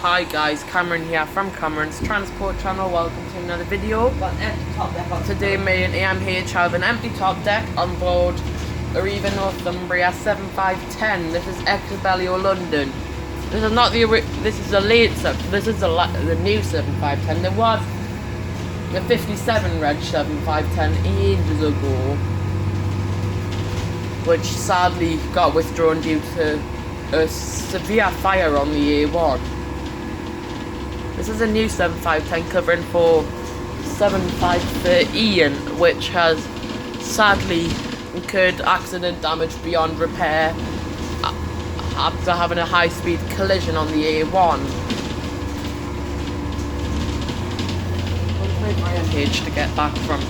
Hi guys, Cameron here from Cameron's Transport Channel. Welcome to another video. Today me and AMH have an empty top deck on board Arriva Northumbria 7510. This is ex-Belio London. This is not the this is the new 7510. There was the 57 Reg 7510 ages ago, which sadly got withdrawn due to a severe fire on the A1. This is a new 7510 covering for 7513, which has sadly incurred accident damage beyond repair after having a high-speed collision on the A1. I'll wait for MH to get back from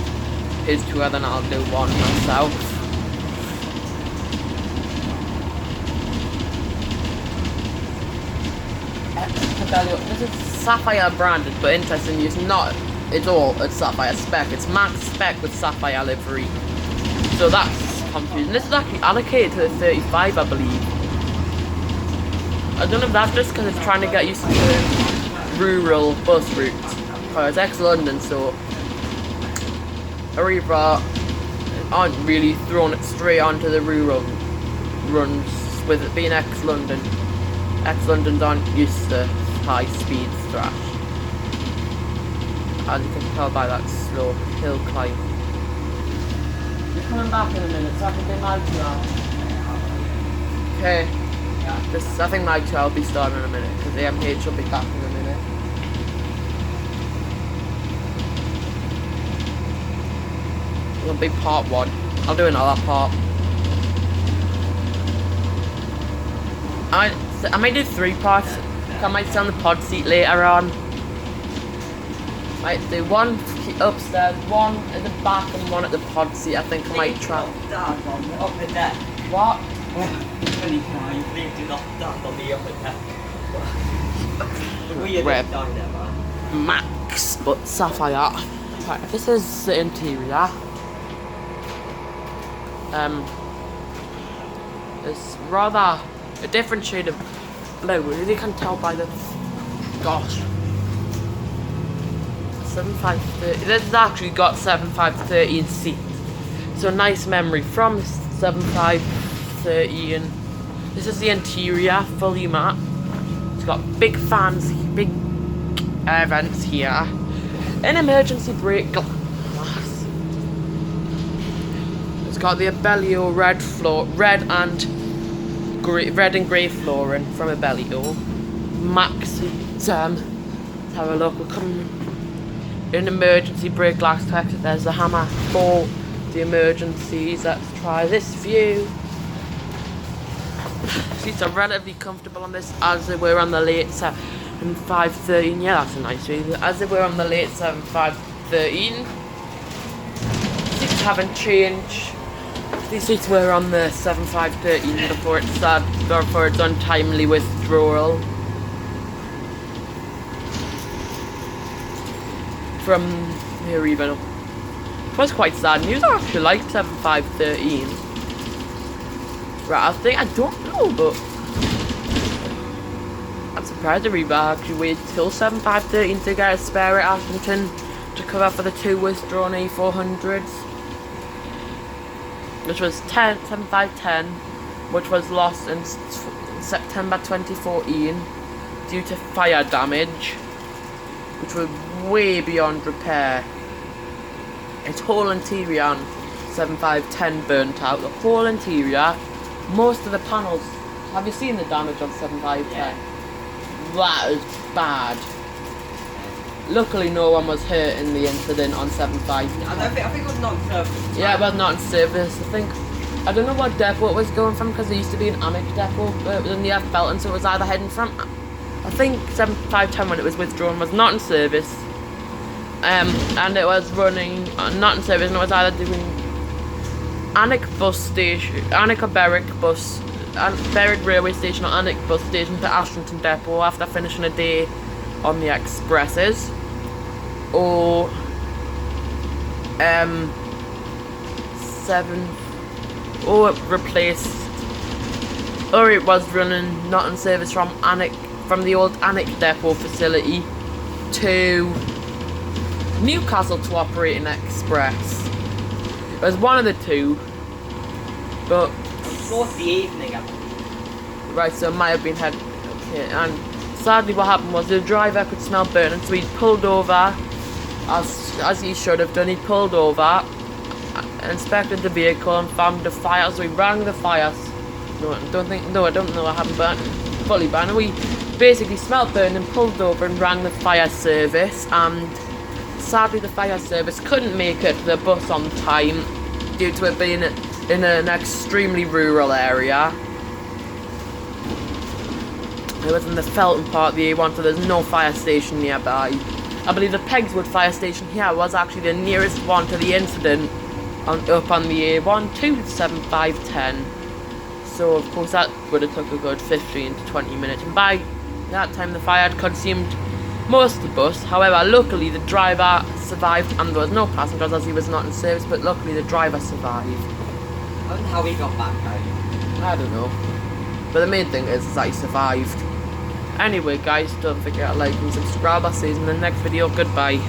his tour, then I'll do one myself. This is Sapphire branded, but interesting, it's not at all a Sapphire spec. It's max spec with Sapphire livery, so that's confusing. This is actually allocated to the 35, I believe. I don't know if that's just because it's trying to get used to rural bus routes, because it's ex-London, so Arriva aren't really throwing it straight onto the rural runs with it being ex-London. Ex-Londons aren't used to high-speed thrash, as you can tell by that slow hill climb. You're coming back in a minute, so I can do my tour. Okay. I think my tour will be starting in a minute, because the MH will be back in a minute. It'll be part one. I'll do another part. I might do 3 parts. I might sit on the pod seat later on. Might do one upstairs, one at the back, and one at the pod seat. I think I might try. What? Red Max, but Sapphire. Right, this is the interior. It's rather a different shade of blue. You can tell by the 7530. This has actually got 7513 seat, so nice memory from 7513. This is the interior, fully matte. It's got big fans, big air vents here, an emergency brake glass. It's got the Abellio red and grey flooring from Abellio. Max, let's have a look. We're coming in emergency brake glass text. There's the hammer for the emergencies. Let's try this view. Seats are relatively comfortable on this, as they were on the late 7513. Yeah, that's a nice view. As they were on the late 7513. Seats haven't changed. These seats were on the 7513 before its untimely withdrawal from the Arriva. It was quite sad news. I actually liked 7513. Right, I don't know, but I'm surprised Arriva actually waited till 7513 to get a spare at Ashington to cover for the 2 withdrawn A400s. Which was 7510, which was lost in September 2014 due to fire damage, which was way beyond repair. Its whole interior on 7510 burnt out. The whole interior, most of the panels. Have you seen the damage on 7510? Yeah. That is bad. Luckily, no one was hurt in the incident on 7510. I think it was not in service. Yeah, it was not in service. I don't know what depot it was going from, because there used to be an Amic depot, but it was in the F Belton, so it was either heading from. I think 7510 when it was withdrawn was not in service, and it was running not in service, and it was either doing Berwick bus station, Berwick railway station, or Alnwick bus station to Ashington depot after finishing a day on the expresses, or or it replaced, or it was running not in service from Alnwick from the old Annex Depot facility to Newcastle to operate an express. It was one of the two, but Towards the evening, I believe. right, so it might have been head. Okay, and sadly, what happened was the driver could smell burning, so he pulled over, as he should have done. He pulled over, inspected the vehicle, and found the fire. So he rang the fire. No, I don't know what happened, but fully burned. We basically smelled burning, pulled over, and rang the fire service. And sadly, the fire service couldn't make it to the bus on time due to it being in an extremely rural area. It was in the Felton part of the A1, so there's no fire station nearby. I believe the Pegswood fire station here was actually the nearest one to the incident, up on the A1 to 7510. So of course that would have took a good 15 to 20 minutes, and by that time the fire had consumed most of the bus. However, luckily the driver survived, and there was no passengers as he was not in service, but luckily the driver survived. I don't know how he got back home. I don't know. But the main thing is that he survived. Anyway guys, don't forget to like and subscribe. I'll see you in the next video. Goodbye.